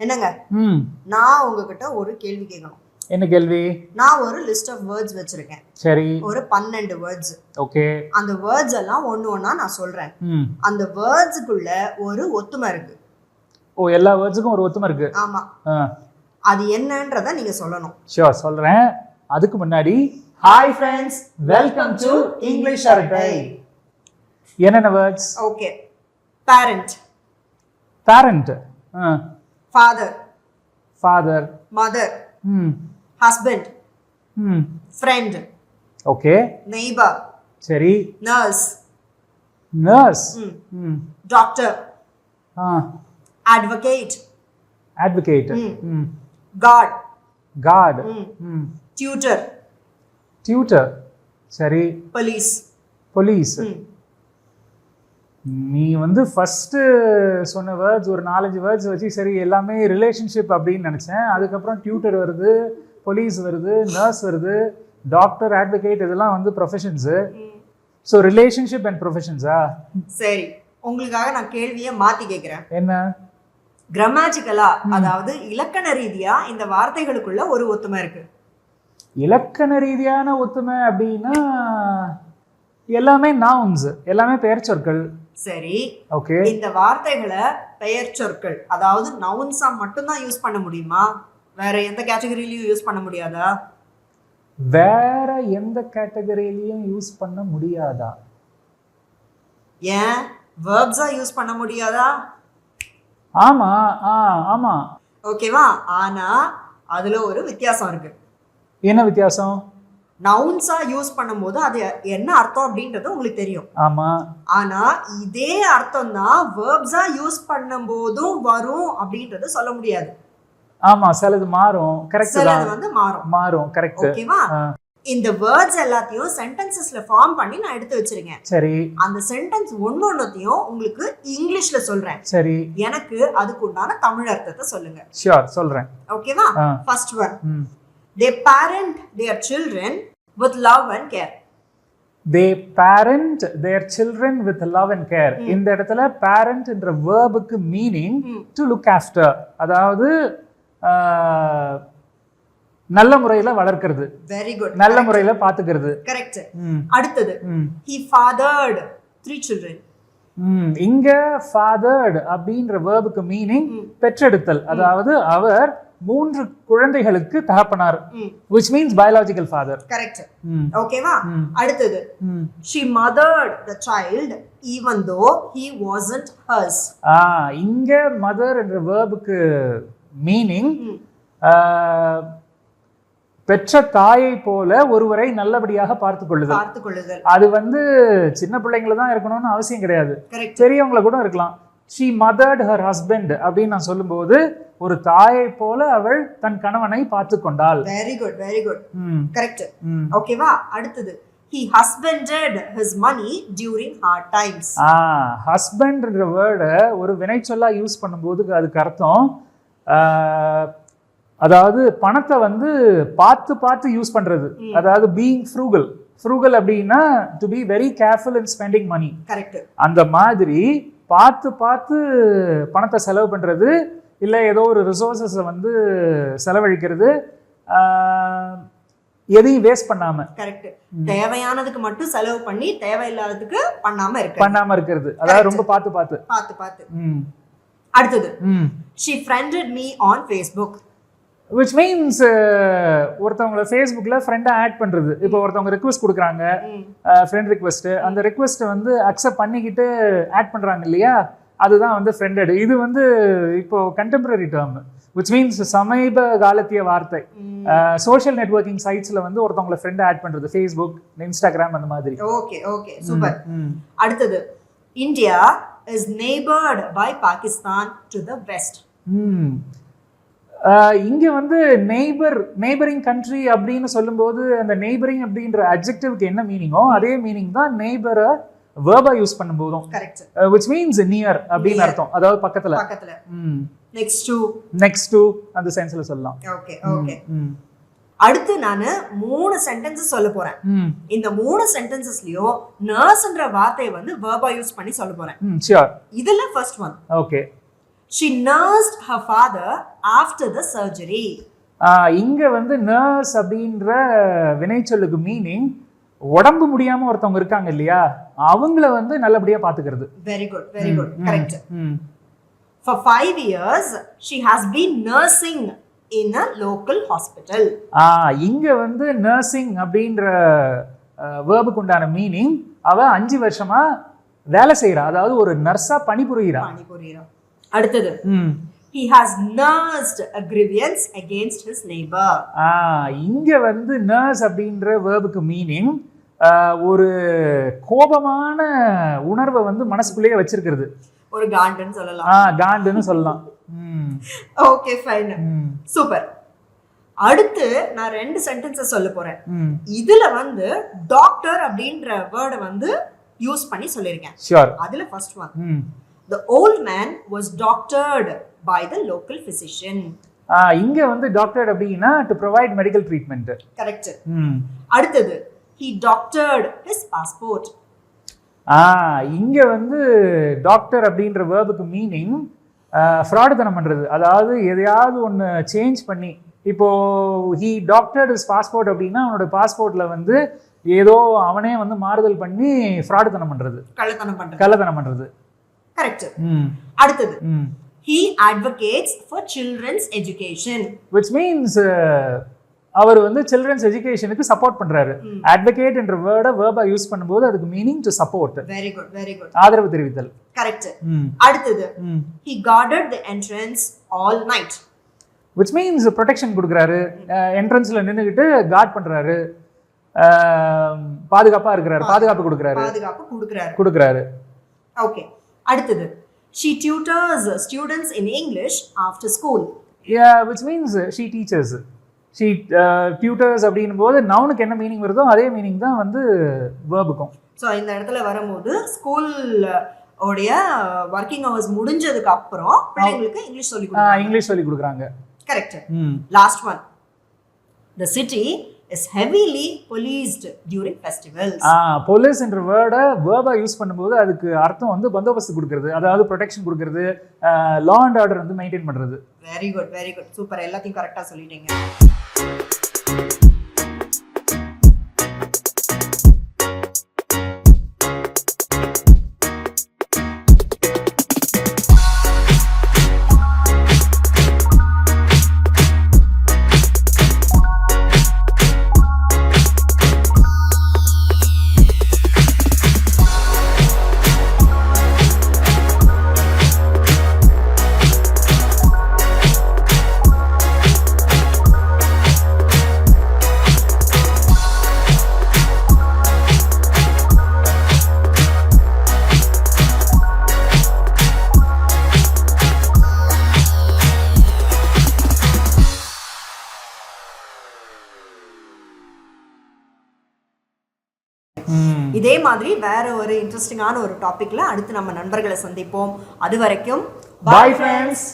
என்னங்க நான் உங்ககிட்ட ஒரு கேள்வி கேட்கணும். என்ன கேள்வி? நான் ஒரு லிஸ்ட் ஆஃப் வேர்ட்ஸ் வச்சிருக்கேன். சரி, ஒரு 12 வேர்ட்ஸ். ஓகே. அந்த வேர்ட்ஸ் எல்லாம் ஒண்ணா நான் சொல்றேன். அந்த வேர்ட்ஸ்க்குள்ள ஒரு ஒத்துமை இருக்கு. ஓ, எல்லா வேர்ட்ஸ்க்கும் ஒரு ஒத்துமை இருக்கு. ஆமா. அது என்னன்றத நீங்க சொல்லணும். ஷூர், சொல்றேன். அதுக்கு முன்னாடி hi friends, welcome to English அரட்டை. என்னென்ன words? Okay. Parent. Parent. Father. Father. Mother. Husband. Friend. Okay. Neighbour. சரி. Nurse. Nurse. Doctor. advocate. advocate. god. god. tutor. tutor. சரி. police. police. நீ வந்து ஃபர்ஸ்ட் சொன்ன வேர்ட்ஸ் ஒரு 4-5 வேர்ட்ஸ் வச்சு சரி எல்லாமே ரிலேஷன்ஷிப் அப்படின்னு நினைச்சேன். அதுக்கப்புறம் டியூட்டர் வருது, போலீஸ் வருது, நர்ஸ் வருது, டாக்டர், அட்வொகேட், இதெல்லாம் வந்து ப்ரொஃபஷன்ஸ். ஸோ ரிலேஷன்ஷிப் அண்ட் ப்ரொஃபஷன்ஸா? சரி, உங்களுக்காக நான் கேள்வியை மாத்தி கேட்கிறேன். என்ன? கிராமட்டிக்கலா, அதாவது இலக்கண ரீதியா இந்த வார்த்தைகளுக்குள்ள ஒரு ஒத்துமை இருக்கு. இலக்கண ரீதியான ஒத்துமை அப்படின்னா எல்லாமே நவுன்ஸ், எல்லாமே பெயர் சொற்கள். சரி, ஓகே. இந்த வார்த்தைகளை பெயர் சொற்கள், அதாவது நவுன்ஸா மட்டும்தான் யூஸ் பண்ண முடியுமா? வேற எந்த கேட்டகரியிலயும் யூஸ் பண்ண முடியாதா? வேற எந்த கேட்டகரியிலயும் யூஸ் பண்ண முடியாதா? ஏன் வெர்ப்ஸா யூஸ் பண்ண முடியாதா? ஆமா, ஆமா. ஓகேவா? ஆனா அதுல ஒரு வித்தியாசம் இருக்கு. என்ன வித்தியாசம்? நவுன்ஸா யூஸ் பண்ணும்போது அது என்ன அர்த்தம் அப்படின்றது உங்களுக்கு தெரியும். ஆமா. ஆனா இதே அர்த்தம் தான் வெர்ப்ஸா யூஸ் பண்ணும்போதும் வரும் அப்படின்றது சொல்ல முடியாது. ஆமா, சிலது மாறும். கரெக்ட் தான். சிலது வந்து மாறும். கரெக்ட். ஓகேவா? இந்த வேர்ட்ஸ் எல்லாத்தையும் சென்டென்சஸ்ல ஃபார்ம் பண்ணி நான் எடுத்து வச்சிருக்கேன். சரி. அந்த சென்டென்ஸ் ஒன்னொன்னையும் உங்களுக்கு இங்கிலீஷ்ல சொல்றேன். சரி. எனக்கு அதுக்கு உண்டான தமிழ் அர்த்தத்தை சொல்லுங்க. ஷூர், சொல்றேன். ஓகேவா? First one. They parent their children with love and care. They parent their children with love and care. இந்த இடத்துல parent என்ற verb-க்கு meaning to look after, அதாவது நல்ல முறையில வளர்க்கிறது. Very good. நல்ல முறையில பாத்துக்கிறது. கரெக்ட். அடுத்தது, he fathered 3 children. இங்க fathered அப்படின்ற verb-க்கு meaning பெற்றெடுத்தல், அதாவது அவர் 3 குழந்தைகளுக்கு தகப்பனார், which means biological father. Correct. ஓகேவா? அடுத்தது, she mothered the child even though he wasn't hers. இங்க mother என்ற verb-க்கு மீனிங் பெற்ற தாயை போல ஒருவரை நல்லபடியாக பார்த்துக் கொள்ளுதல். அது வந்து சின்ன பிள்ளைங்கள தான் இருக்கணும்னு அவசியம் கிடையாது, பெரியவங்கள கூட இருக்கலாம். she mothered her husband அப்படின்னு நான் சொல்லும்போது ஒரு தாயை போல அவள் தன் கணவனை பார்த்து கொண்டாள். Very good, very good. Correct. ஓகேவா? அடுத்தது, he husbanded his money during hard times. ஹஸ்பண்ட்ன்ற வேர்டை ஒரு வினைச்சொல்லா யூஸ் பண்ணும்போது அதுக்கு அர்த்தம் அதாவது பணத்தை வந்து பார்த்து யூஸ் பண்றது, அதாவது being frugal அப்படின்னா to be very careful in spending money. Correct. அந்த மாதிரி பார்த்து பணத்தை செலவு பண்றது, இல்ல ஏதோ ஒரு ரிசோர்சஸ் வந்து செலவழிக்கிறது, எதையும் வேஸ்ட் பண்ணாம. கரெக்ட். தேவையானதுக்கு மட்டும் செலவு பண்ணி தேவையில்லாததுக்கு பண்ணாம இருக்கிறது, அதாவது ரொம்ப பார்த்து. அடுத்தது, she friended me on Facebook. which means ஒருத்தவங்கள ஃபேஸ்புக்ல ஃப்ரெண்டா ஆட் பண்றது. இப்போ ஒருத்தவங்க ரிக்வெஸ்ட் கொடுக்குறாங்க, ஃப்ரெண்ட் ரிக்வெஸ்ட், அந்த ரிக்வெஸ்ட்டை வந்து அக்செப்ட் பண்ணிக்கிட்டு ஆட் பண்றாங்க இல்லையா, அதுதான் வந்து ஃப்ரெண்டட். இது வந்து இப்போ கண்டெம்பரரி டேர்ம், which means சமீப காலத்திய வார்த்தை. சோஷியல் நெட்வொர்க்கிங் சைட்ஸ்ல வந்து ஒருத்தவங்கள ஃப்ரெண்டா ஆட் பண்றது, ஃபேஸ்புக், இன்ஸ்டாகிராம், அந்த மாதிரி. Okay, super. அடுத்தது, India is neighbored by Pakistan to the west. இங்க வந்து நெய்பரிங் கண்ட்ரி அப்படின்னு சொல்லும்போது அந்த நெய்பரிங் அப்படின்ற அட்ஜெக்டிவ்க்கு என்ன மீனிங்கோ அதே மீனிங் தான் நெய்பரை வேர்பா யூஸ் பண்ணும்போதும். கரெக்ட். which means நியர் அப்படின்னு அர்த்தம், அதாவது பக்கத்துல. நெக்ஸ்ட் டு அந்த சென்ஸ்ல சொல்லலாம். ஓகே. அடுத்து நான் 3 சென்டென்சஸ் சொல்ல போறேன். இந்த 3 சென்டென்சஸ்லயும் நர்ஸ்ன்ற வார்த்தையை வந்து வேர்பா யூஸ் பண்ணி சொல்ல போறேன். ஷூர். இதுல first one, okay. She nursed her father after the surgery. இங்க வந்து நர்ஸ் அப்படின்ற வினைச்சொல்லுக்கு மீனிங் உடம்பு முடியாம ஒருத்தவங்க இருக்காங்க இல்லையா, அவங்கள வந்து நல்லபடியா பாத்துக்கிறது. Very good, very good. Correct. For 5 years, she has been nursing in a local hospital. இங்க வந்து நர்சிங் அப்படின்ற வேர்புக்கு உண்டான மீனிங் அவ 5 வருஷமா வேலை செய்யறா, அதாவது ஒரு நர்ஸா பணிபுரிகிறா. அடுத்தது, he has nursed a grievance against his neighbor. இங்க வந்து நர்ஸ் அப்படின்ற வேர்புக்கு மீனிங் ஒரு கோபமான உணர்வை வந்து மனசுக்குள்ளேயே வச்சிருக்கிறது. ஒரு காண்டுன்னு சொல்லலாம். காண்டுன்னு சொல்லலாம். Okay fine, super. அடுத்து நான் 2 சென்டென்சஸ் சொல்ல போறேன். இதுல வந்து டாக்டர் அப்படின்ற வேர்டை வந்து யூஸ் பண்ணி சொல்லிருக்கேன். ஷூர். அதுல first one, the old man was doctored by the local physician. இங்க வந்து டாக்டர் அப்படினா to provide medical treatment. Correct. அடுத்தது, he doctored his passport. இங்க வந்து டாக்டர் அப்படின்ற வேர்புக்கு மீனிங் ஃப்ராடுத்தனம் பண்றது, அதாவது எதையாவது ஒன்று சேஞ்ச் பண்ணி, இப்போ ஹி டாக்டர்ட் இஸ் பாஸ்போர்ட் அப்படின்னா அவனோட பாஸ்போர்ட்ல வந்து ஏதோ அவனே வந்து மாறுதல் பண்ணி ஃப்ராடுத்தனம் பண்றது, கள்ளத்தனம் பண்றது. கரெக்ட். அடுத்தது, he advocates for children's education, which means அவர் வந்து சில்ட்ரன்ஸ் எஜுகேஷனுக்கு சப்போர்ட் பண்றாரு. அட்வொகேட் என்ற வேர்டை வேர்பா யூஸ் பண்ணும்போது அதுக்கு meaning to support. Very good, very good. ஆதரவு தெரிவித்தல். கரெக்ட். அடுத்தது, he guarded the entrance all night, which means protection கொடுக்கறாரு. என்ட்ரன்ஸ்ல நின்னுகிட்டு கார்ட் பண்றாரு, பாதுகாப்பா இருக்கிறாரு, பாதுகாப்பு கொடுக்கறாரு. ஓகே. அடுத்தது, she tutors students in English after school. which means she teaches. she tutors அப்படினும் போது நவுனுக்கு என்ன மீனிங் வருதோ அதே மீனிங் தான் வந்து வெர்புக்கும். சோ இந்த இடத்துல வரும்போது ஸ்கூல் உடைய வர்க்கிங் ஹவர்ஸ் முடிஞ்சதுக்கு அப்புறம் பிள்ளைங்களுக்கு இங்கிலீஷ் சொல்லி கொடுக்கறாங்க. Correct. Last one, the city is heavily policed during festivals. police என்ற வேர்டை வெர்பா யூஸ் பண்ணும்போது அதுக்கு அர்த்தம் வந்து பந்தோபஸ்து கொடுக்கிறது, அதாவது ப்ரொடெக்ஷன் கொடுக்கிறது, லா அண்ட் ஆர்டர் வந்து மெயின்டைன் பண்றது. Very good, very good, super. எல்லாத்தையும் கரெக்டா சொல்லிட்டீங்க. இதே மாதிரி வேற ஒரு இன்ட்ரெஸ்டிங்கான ஒரு டாபிக்ல அடுத்து நம்ம நண்பர்களை சந்திப்போம். அது வரைக்கும் பை ஃப்ரெண்ட்ஸ்.